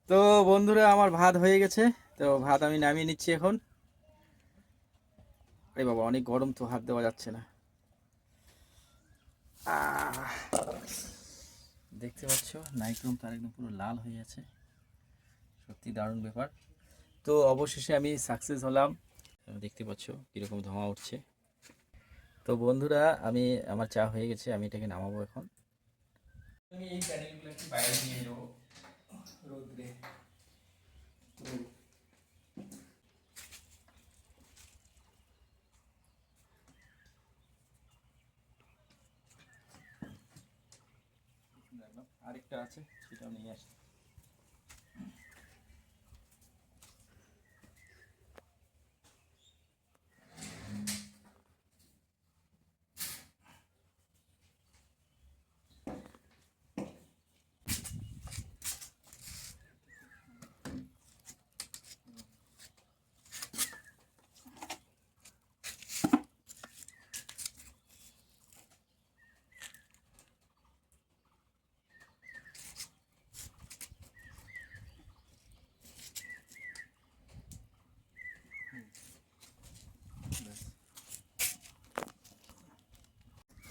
তো বন্ধুরা, আমার ভাত হয়ে গেছে। তো ভাত আমি নামিয়ে নিচ্ছি এখন। আরে বাবা, অনেক গরম, তো হাত দেওয়া যাচ্ছে না। আহ, দেখতে পাচ্ছ নাইক্রোম তার একদম পুরো লাল হয়ে আছে। সত্যি দারুণ ব্যাপার। তো অবশেষে আমি সাকসেস হলাম। দেখতে পাচ্ছ কীরকম ধোঁয়া উঠছে। তো বন্ধুরা, আমার চা হয়ে গেছে, আমি এটাকে নামাবো এখন। আমি এই প্যানেলগুলো একটু বাইরে নিয়ে যাবো রোদ্রে। তো আরেকটা আছে, সেটাও নিয়ে আসি।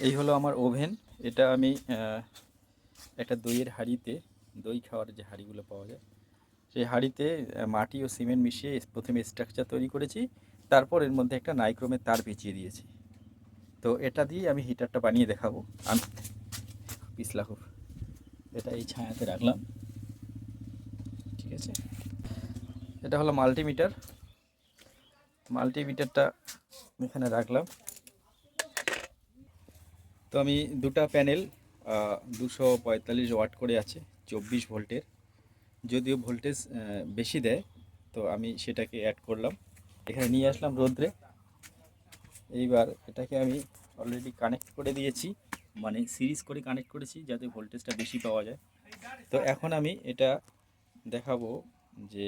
এই হলো আমার ওভেন। এটা আমি একটা দইয়ের হাঁড়িতে, দই খাওয়ার যে হাঁড়িগুলো পাওয়া যায়, সেই হাঁড়িতে মাটি ও সিমেন্ট মিশিয়ে প্রথমে স্ট্রাকচার তৈরি করেছি। তারপর এর মধ্যে একটা নাইক্রোমের তার পেঁচিয়ে দিয়েছি। তো এটা দিয়ে আমি হিটারটা বানিয়ে দেখাবো। আমি পিছলা খুব, এটা এই ছায়াতে রাখলাম। ঠিক আছে, এটা হলো মাল্টিমিটার। মাল্টিমিটারটা এখানে রাখলাম। তো আমি দুটা প্যানেল, 245 ওয়াট করে আছে, 24 ভোল্টের। যদিও ভোল্টেজ বেশি দেয়, তো আমি সেটাকে অ্যাড করলাম, এখানে নিয়ে আসলাম রোদ্রে। এইবার এটাকে আমি অলরেডি কানেক্ট করে দিয়েছি, মানে সিরিজ করে কানেক্ট করেছি যাতে ভোল্টেজটা বেশি পাওয়া যায়। তো এখন আমি এটা দেখাবো যে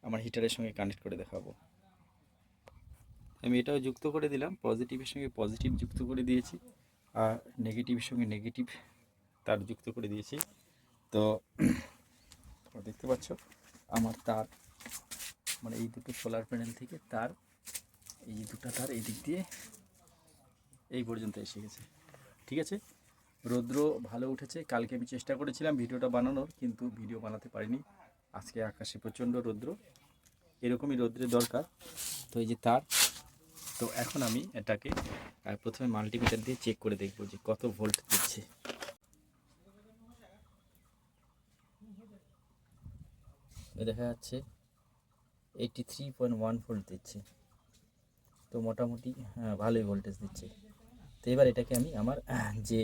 আমার হিটারের সঙ্গে কানেক্ট করে দেখাবো। আমি এটাও যুক্ত করে দিলাম, পজিটিভের সঙ্গে পজিটিভ যুক্ত করে দিয়েছি, আর নেগেটিভের সঙ্গে নেগেটিভ তার যুক্ত করে দিয়েছি। তো দেখতে পাচ্ছ আমার তার, মানে এই দুটো সোলার প্যানেল থেকে তার, এই দুটো তার এই দিক দিয়ে এই পর্যন্ত এসে গেছে। ঠিক আছে, রৌদ্র ভালো উঠেছে। কালকে আমি চেষ্টা করেছিলাম ভিডিওটা বানানোর, কিন্তু ভিডিও বানাতে পারিনি। আজকে আকাশে প্রচণ্ড রৌদ্র, এরকমই রৌদ্রের দরকার। তো এই যে তার, তো এখন আমি এটাকে প্রথমে মাল্টিমিটার দিয়ে চেক করে দেখব যে কত ভোল্ট দিচ্ছে। দেখা যাচ্ছে 83.1 ভোল্ট দিচ্ছে। তো মোটামুটি ভালোই ভোল্টেজ দিচ্ছে। তো এবার এটাকে আমি আমার যে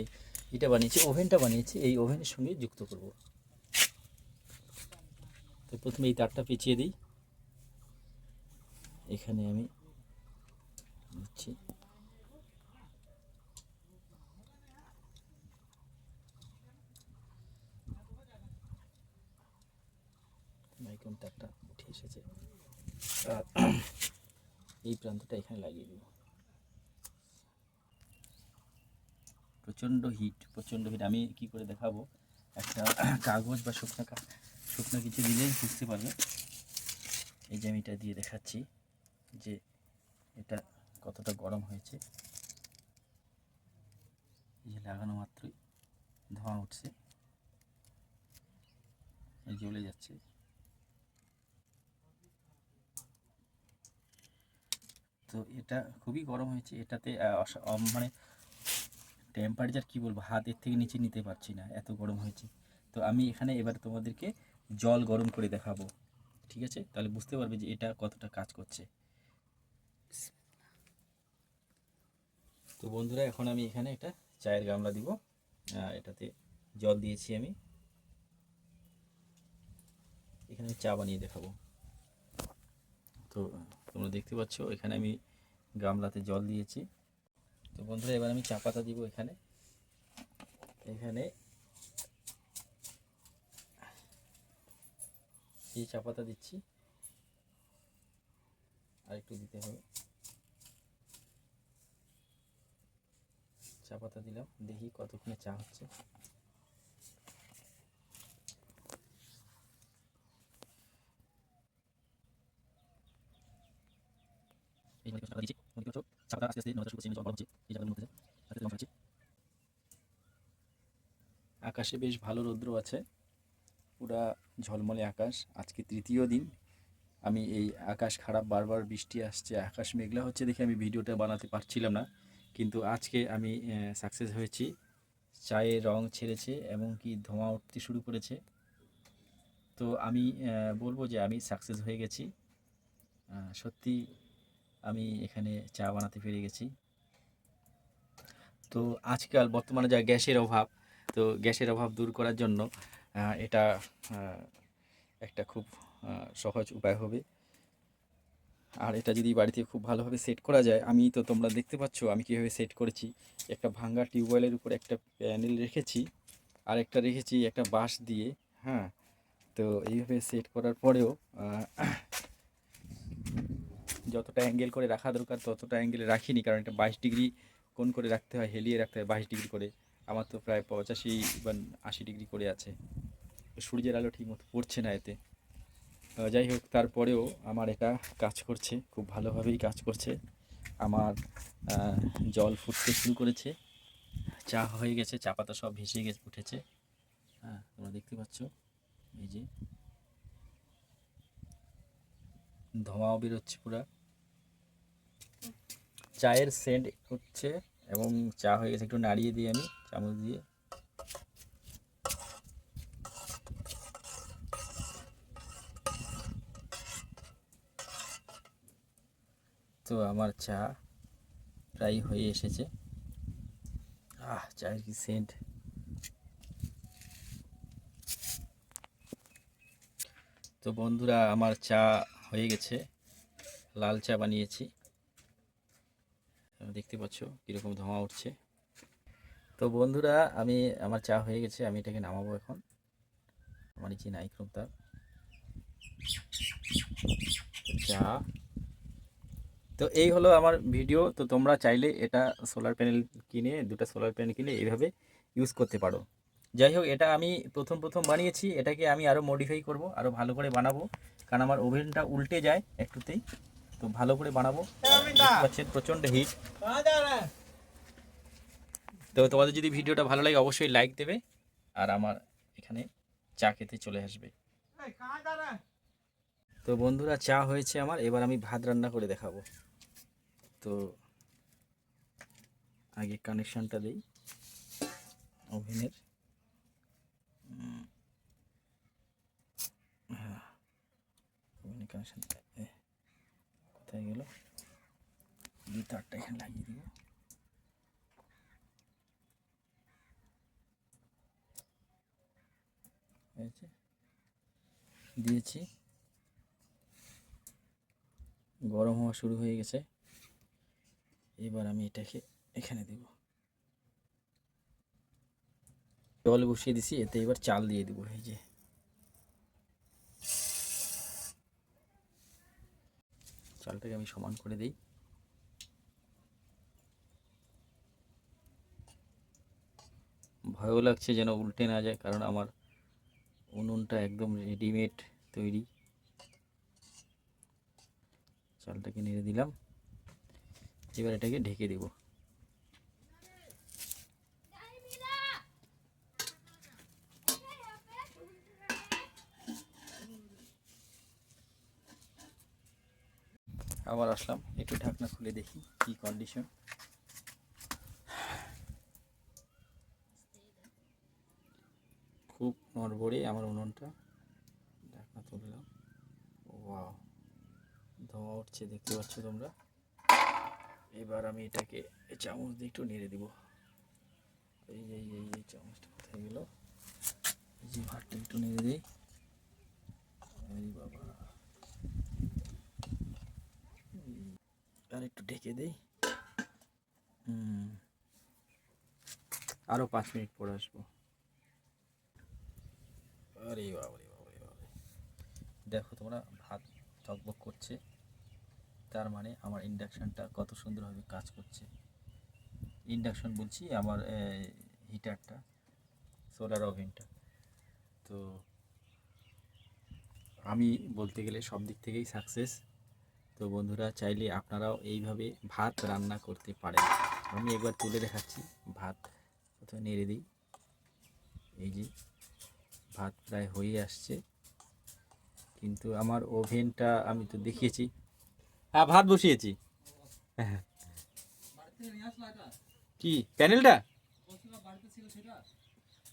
এটা বানিয়েছি, ওভেনটা বানিয়েছি, এই ওভেনের সঙ্গে যুক্ত করব। তো প্রথমে এই তারটা পেঁচিয়ে দিই, এখানে আমি দিচ্ছি। মাইক্রোন তারটা উঠে এসেছে, আর এই প্রান্তটা এখানে লাগিয়ে দেব। প্রচণ্ড হিট, প্রচণ্ড হিট। আমি কি করে দেখাবো, একটা কাগজ বা শুকনো কিছু দিলেই বুঝতে পারবে। এই যে আমি এটা দিয়ে দেখাচ্ছি যে এটা কতটা গরম হয়েছে। এই যে লাগানো মাত্রই ধোঁয়া উঠছে, এই জ্বলে যাচ্ছে। তো এটা খুবই গরম হয়েছে। এটাতে মানে টেম্পারেচার কী বলবো, হাতের থেকে নিচে নিতে পারছি না, এত গরম হয়েছে। তো আমি এখানে এবার তোমাদেরকে জল গরম করে দেখাবো। ঠিক আছে, তাহলে বুঝতে পারবে যে এটা কতটা কাজ করছে। তো বন্ধুরা, এখন আমি এখানে একটা চায়ের গামলা দিব, এটাতে জল দিয়েছি আমি। এখানে চা বানিয়ে দেখাবো। তো তোমরা দেখতে পাচ্ছ এখানে আমি গামলাতে জল দিয়েছি। তো বন্ধুরা, এবার আমি চা পাতা দিব এখানে। এখানে এই চা পাতা দিচ্ছি, আর একটু দিতে হবে। চা পাতা দিলাম, দেখি কতক্ষণে চা হচ্ছে। চাপাটা আস্তে আস্তে নড়াচড়া শুরু করছে, জল গরম হচ্ছে, এই জায়গার মধ্যে আস্তে আস্তে হচ্ছে। আকাশে বেশ ভালো রৌদ্র আছে, পুরা ঝলমলে আকাশ। আজকে তৃতীয় দিন আমি এই আকাশ খারাপ, বারবার বৃষ্টি আসছে, আকাশ মেঘলা হচ্ছে দেখে আমি ভিডিওটা বানাতে পারছিলাম না। কিন্তু আজকে আমি সাকসেস হয়েছি। চায়ে রং ছেড়েছে, এমনকি ধোঁয়া উঠতে শুরু করেছে। তো আমি বলবো যে আমি সাকসেস হয়ে গেছি। সত্যি আমি এখানে চা বানাতে পেরে গেছি। তো আজকাল বর্তমানে যা গ্যাসের অভাব, তো গ্যাসের অভাব দূর করার জন্য এটা একটা খুব সহজ উপায় হবে। আর এটা যদি বাড়িতে খুব ভালোভাবে সেট করা যায়, আমি তো তোমরা দেখতে পাচ্ছ আমি কীভাবে সেট করেছি। একটা ভাঙা টিউবওয়েলের উপর একটা প্যানেল রেখেছি, আর একটা রেখেছি একটা বাঁশ দিয়ে। হ্যাঁ, তো এইভাবে সেট করার পরেও যতটা অ্যাঙ্গেল করে রাখা দরকার ততটা অ্যাঙ্গেলে রাখিনি, কারণ এটা 22 ডিগ্রি কোণ করে রাখতে হয়, হেলিয়ে রাখতে হয় 22 ডিগ্রি করে। আমার তো প্রায় 85 বা 80 ডিগ্রি করে আছে, সূর্যের আলো ঠিক মতো পড়ছে না এতে। যাই হোক, তারপরেও আমার এটা কাজ করছে, খুব ভালোভাবেই কাজ করছে। আমার জল ফুটতে শুরু করেছে, চা হয়ে গেছে, চা পাতা সব ভেসে গেছে, উঠেছে। হ্যাঁ, তোমরা দেখতে পাচ্ছ, এই যে ধোঁয়াও বেরোচ্ছে পুরা, চায়ের সেন্ট হচ্ছে এবং চা হয়ে গেছে। একটু নাড়িয়ে দিই আমি চামচ দিয়ে। তো আমার চা প্রায় হয়ে এসেছে। চায়ের কি সেন্ট! তো বন্ধুরা, আমার চা হয়ে গেছে, লাল চা বানিয়েছি, দেখতে পাচ্ছ কীরকম ধোঁয়া উঠছে। তো বন্ধুরা, আমার চা হয়ে গেছে, আমি এটাকে নামাবো এখন। আমার নিচে নাইক্রোম তার চা। তো এই হলো আমার ভিডিও। তো তোমরা চাইলে এটা সোলার প্যানেল কিনে, দুটো সোলার প্যানেল কিনে এইভাবে ইউজ করতে পারো। যাই হোক, এটা আমি প্রথম বানিয়েছি, এটাকে আমি আরও মডিফাই করব, আরও ভালো করে বানাবো, কারণ আমার ওভেনটা উল্টে যায় একটুতেই। তো ভালো করে বানাবো, দেখতে পাচ্ছেন প্রচণ্ড হিট। তো তোমাদের যদি ভিডিওটা ভালো লাগে অবশ্যই লাইক দেবে, আর আমার এখানে চা খেতে চলে আসবে। তো বন্ধুরা, চা হয়েছে আমার, এবার আমি ভাত রান্না করে দেখাবো। তো আগে কানেকশানটা দিই ওভেনের। হ্যাঁ, ওভেনের কানেকশানটা কোথায় গেল? তারটা এখানে লাগিয়ে দিব। হয়েছে, দিয়েছি, গরম হওয়া শুরু হয়ে গেছে। এবার আমি এটাকে এখানে দেব, জল বসিয়ে দিছি, এতে এবার চাল দিয়ে দেবো। এই যে চালটাকে আমি সমান করে দিই। ভয়ও লাগছে যেন উল্টে না যায়, কারণ আমার উনুনটা একদম রেডিমেড তৈরি। চালটাকে নেড়ে দিলাম, এবার এটাকে ঢেকে দেব। আবার আসলাম, একটু ঢাকনা খুলে দেখি কি কন্ডিশন। খুব নড়বড়ে আমার উনুনটা। ঢাকনা তুললাম, ওয়াও, ধোঁয়া উঠছে, দেখতে পাচ্ছ তোমরা। এবার আমি এটাকে চামচ দিয়ে একটু নেড়ে দিব। এই যে এই চামচটা কোথায় গেল? এই যে ভাতটা একটু নেড়ে দিই। এই বাবা, আর একটু ঢেকে দিই। আরও 5 মিনিট পরে আসবো। আরে বাবা রে বাবা রে বাবা, দেখো তোমরা, ভাত টকবক করছে, তার মানে আমার ইন্ডাকশানটা কত সুন্দরভাবে কাজ করছে। ইন্ডাকশান বলছি, আমার হিটারটা, সোলার ওভেনটা। তো আমি বলতে গেলে সব দিক থেকেই সাকসেস। তো বন্ধুরা চাইলে আপনারাও এইভাবে ভাত রান্না করতে পারেন। আমি একবার তুলে দেখাচ্ছি। ভাত প্রথমে নেড়ে দিই। এই যে ভাত প্রায় হয়ে আসছে, কিন্তু আমার ওভেনটা আমি তো দেখিয়েছি। হ্যাঁ, ভাত বসিয়েছি। হ্যাঁ, কি প্যানেলটা?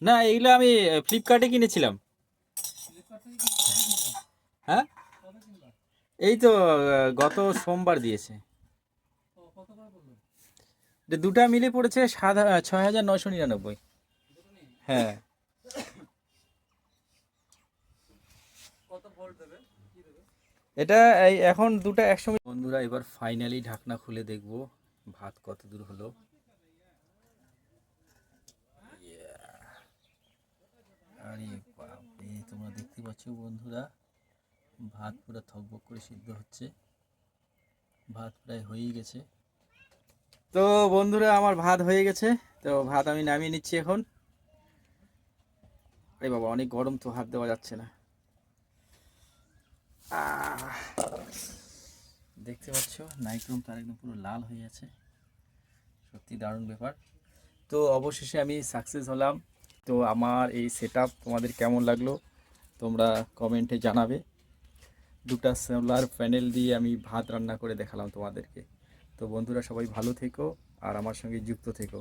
না, এগুলো আমি ফ্লিপকার্টে কিনেছিলাম। হ্যাঁ, এই তো গত সোমবার দিয়েছে। দুটা মিলে পড়েছে 6,999। হ্যাঁ, এটা এই এখন দুটা একসঙ্গে। বন্ধুরা এবার ফাইনালি ঢাকনা খুলে দেখব ভাত কত দূর হলো। আরে বাপরে, তোমরা দেখতে পাচ্ছ বন্ধুরা, ভাত পুরো থকবক করে সিদ্ধ হচ্ছে। ভাত প্রায় হয়েই গেছে। তো বন্ধুরা আমার ভাত হয়ে গেছে। তো ভাত আমি নামিয়ে নিচ্ছি এখন। আরে বাবা, অনেক গরম তো, হাত দেওয়া যাচ্ছে না। আহ, দেখতে পাচ্ছ নাইক্রোম তার একদম পুরো লাল হয়ে আছে। সত্যি দারুণ ব্যাপার। তো অবশেষে আমি সাকসেস হলাম। তো আমার এই সেটআপ তোমাদের কেমন লাগলো তোমরা কমেন্টে জানাবে। দুটা সোলার প্যানেল দিয়ে আমি ভাত রান্না করে দেখালাম তোমাদেরকে। তো বন্ধুরা সবাই ভালো থেকো আর আমার সঙ্গে যুক্ত থেকো।